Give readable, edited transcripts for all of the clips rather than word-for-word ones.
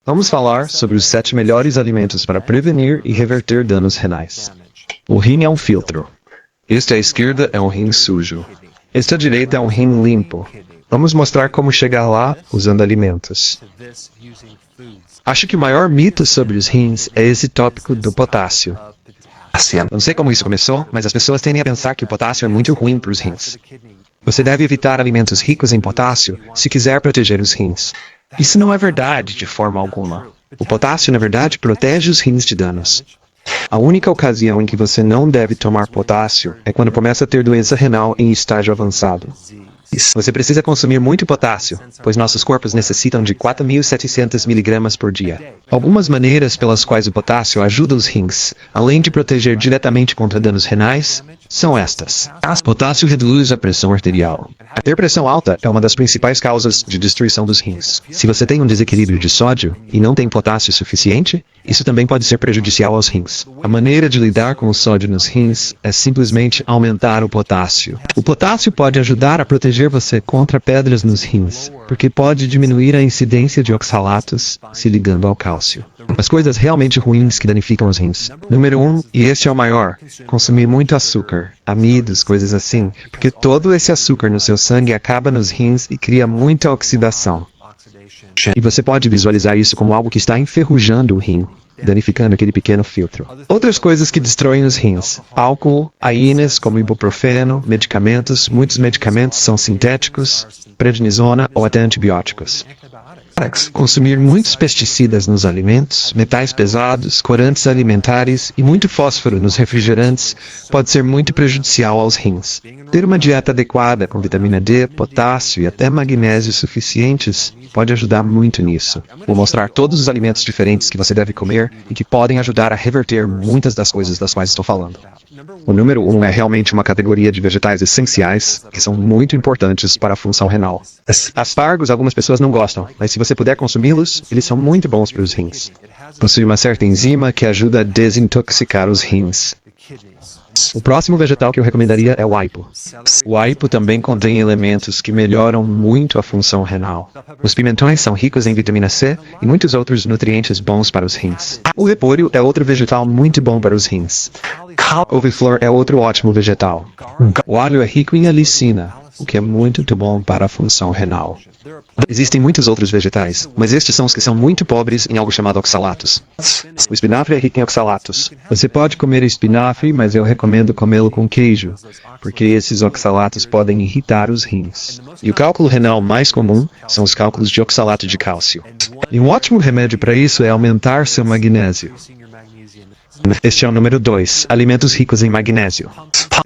Vamos falar sobre os 7 melhores alimentos para prevenir e reverter danos renais. O rim é um filtro. Este à esquerda é um rim sujo. Este à direita é um rim limpo. Vamos mostrar como chegar lá usando alimentos. Acho que o maior mito sobre os rins é esse tópico do potássio. Não sei como isso começou, mas as pessoas tendem a pensar que o potássio é muito ruim para os rins. Você deve evitar alimentos ricos em potássio se quiser proteger os rins. Isso não é verdade de forma alguma. O potássio, na verdade, protege os rins de danos. A única ocasião em que você não deve tomar potássio é quando começa a ter doença renal em estágio avançado. Você precisa consumir muito potássio, pois nossos corpos necessitam de 4.700 mg por dia. Algumas maneiras pelas quais o potássio ajuda os rins, além de proteger diretamente contra danos renais, são estas. Potássio reduz a pressão arterial. Ter pressão alta é uma das principais causas de destruição dos rins. Se você tem um desequilíbrio de sódio e não tem potássio suficiente, isso também pode ser prejudicial aos rins. A maneira de lidar com o sódio nos rins é simplesmente aumentar o potássio. O potássio pode ajudar a proteger você contra pedras nos rins, porque pode diminuir a incidência de oxalatos se ligando ao cálcio. As coisas realmente ruins que danificam os rins. Número 1, e este é o maior, consumir muito açúcar, amidos, coisas assim, porque todo esse açúcar no seu sangue acaba nos rins e cria muita oxidação. E você pode visualizar isso como algo que está enferrujando o rim, danificando aquele pequeno filtro. Outras coisas que destroem os rins: álcool, AINES como ibuprofeno, medicamentos, muitos medicamentos são sintéticos, prednisona ou até antibióticos. Consumir muitos pesticidas nos alimentos, metais pesados, corantes alimentares e muito fósforo nos refrigerantes pode ser muito prejudicial aos rins. Ter uma dieta adequada com vitamina D, potássio e até magnésio suficientes pode ajudar muito nisso. Vou mostrar todos os alimentos diferentes que você deve comer e que podem ajudar a reverter muitas das coisas das quais estou falando. O número 1 é realmente uma categoria de vegetais essenciais que são muito importantes para a função renal. Aspargos algumas pessoas não gostam, mas se você puder consumi-los, eles são muito bons para os rins. Possui uma certa enzima que ajuda a desintoxicar os rins. O próximo vegetal que eu recomendaria é o aipo. O aipo também contém elementos que melhoram muito a função renal. Os pimentões são ricos em vitamina C e muitos outros nutrientes bons para os rins. O repolho é outro vegetal muito bom para os rins. Couve-flor é outro ótimo vegetal. O alho é rico em alicina, o que é muito bom para a função renal. Existem muitos outros vegetais, mas estes são os que são muito pobres em algo chamado oxalatos. O espinafre é rico em oxalatos. Você pode comer espinafre, mas eu recomendo comê-lo com queijo, porque esses oxalatos podem irritar os rins. E o cálculo renal mais comum são os cálculos de oxalato de cálcio. E um ótimo remédio para isso é aumentar seu magnésio. Este é o número 2, alimentos ricos em magnésio.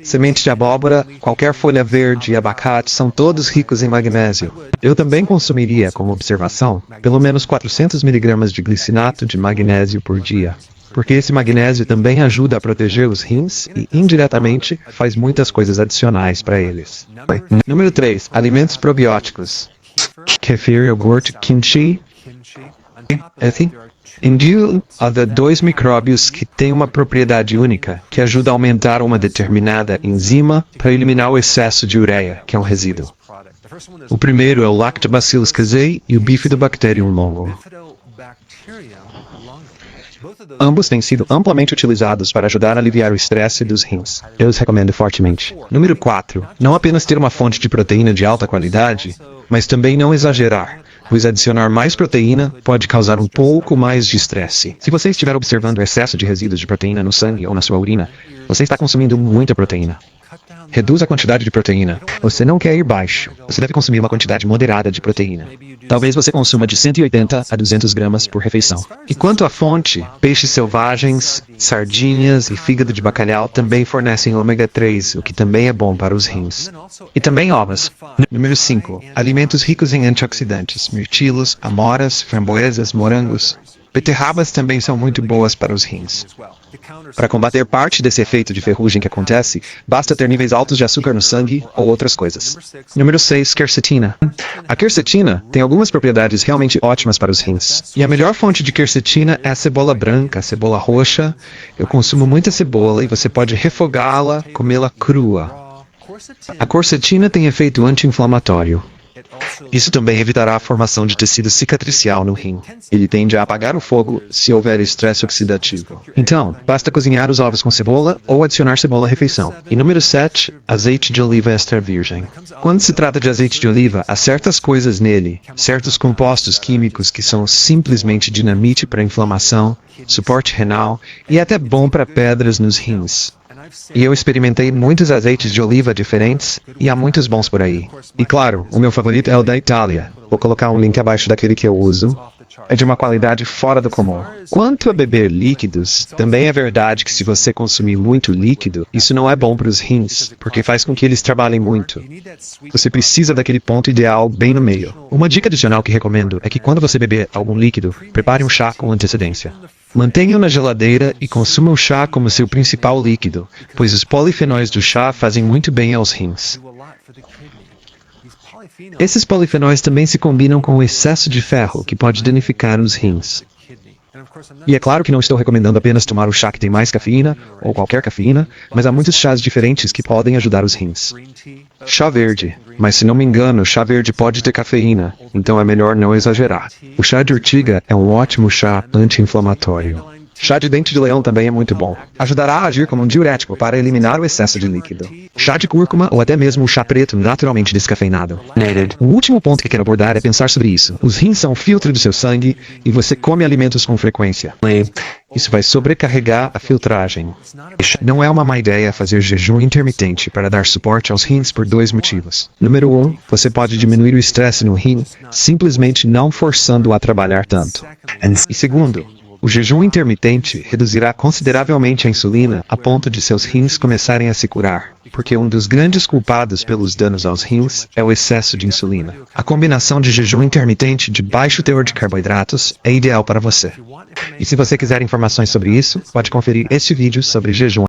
Sementes de abóbora, qualquer folha verde e abacate são todos ricos em magnésio. Eu também consumiria, como observação, pelo menos 400 mg de glicinato de magnésio por dia, porque esse magnésio também ajuda a proteger os rins e, indiretamente, faz muitas coisas adicionais para eles. Número 3, alimentos probióticos. Kefir, iogurte, kimchi. Indil há 2 micróbios que têm uma propriedade única, que ajuda a aumentar uma determinada enzima para eliminar o excesso de ureia, que é um resíduo. O primeiro é o Lactobacillus casei e o Bifidobacterium longo. Ambos têm sido amplamente utilizados para ajudar a aliviar o estresse dos rins. Eu os recomendo fortemente. Número 4. Não apenas ter uma fonte de proteína de alta qualidade, mas também não exagerar, pois adicionar mais proteína pode causar um pouco mais de estresse. Se você estiver observando o excesso de resíduos de proteína no sangue ou na sua urina, você está consumindo muita proteína. Reduz a quantidade de proteína. Você não quer ir baixo. Você deve consumir uma quantidade moderada de proteína. Talvez você consuma de 180 a 200 gramas por refeição. E quanto à fonte, peixes selvagens, sardinhas e fígado de bacalhau também fornecem ômega 3, o que também é bom para os rins. E também ovos. Número 5. Alimentos ricos em antioxidantes. Mirtilos, amoras, framboesas, morangos. Beterrabas também são muito boas para os rins. Para combater parte desse efeito de ferrugem que acontece, basta ter níveis altos de açúcar no sangue ou outras coisas. Número 6. Quercetina. A quercetina tem algumas propriedades realmente ótimas para os rins. E a melhor fonte de quercetina é a cebola branca, a cebola roxa. Eu consumo muita cebola e você pode refogá-la, comê-la crua. A quercetina tem efeito anti-inflamatório. Isso também evitará a formação de tecido cicatricial no rim. Ele tende a apagar o fogo se houver estresse oxidativo. Então, basta cozinhar os ovos com cebola ou adicionar cebola à refeição. E número 7, azeite de oliva extra virgem. Quando se trata de azeite de oliva, há certas coisas nele, certos compostos químicos que são simplesmente dinamite para inflamação, suporte renal e até bom para pedras nos rins. E eu experimentei muitos azeites de oliva diferentes, e há muitos bons por aí. E claro, o meu favorito é o da Itália. Vou colocar um link abaixo daquele que eu uso. É de uma qualidade fora do comum. Quanto a beber líquidos, também é verdade que se você consumir muito líquido, isso não é bom para os rins, porque faz com que eles trabalhem muito. Você precisa daquele ponto ideal bem no meio. Uma dica adicional que recomendo é que quando você beber algum líquido, prepare um chá com antecedência. Mantenha-o na geladeira e consuma o chá como seu principal líquido, pois os polifenóis do chá fazem muito bem aos rins. Esses polifenóis também se combinam com o excesso de ferro, que pode danificar os rins. E é claro que não estou recomendando apenas tomar o chá que tem mais cafeína, ou qualquer cafeína, mas há muitos chás diferentes que podem ajudar os rins. Chá verde, mas se não me engano, chá verde pode ter cafeína, então é melhor não exagerar. O chá de urtiga é um ótimo chá anti-inflamatório. Chá de dente de leão também é muito bom. Ajudará a agir como um diurético para eliminar o excesso de líquido. Chá de cúrcuma ou até mesmo o chá preto naturalmente descafeinado. O último ponto que quero abordar é pensar sobre isso. Os rins são o filtro do seu sangue e você come alimentos com frequência. Isso vai sobrecarregar a filtragem. Não é uma má ideia fazer jejum intermitente para dar suporte aos rins por 2 motivos. Número 1, você pode diminuir o estresse no rim simplesmente não forçando-o a trabalhar tanto. E segundo, o jejum intermitente reduzirá consideravelmente a insulina a ponto de seus rins começarem a se curar, porque um dos grandes culpados pelos danos aos rins é o excesso de insulina. A combinação de jejum intermitente de baixo teor de carboidratos é ideal para você. E se você quiser informações sobre isso, pode conferir este vídeo sobre jejum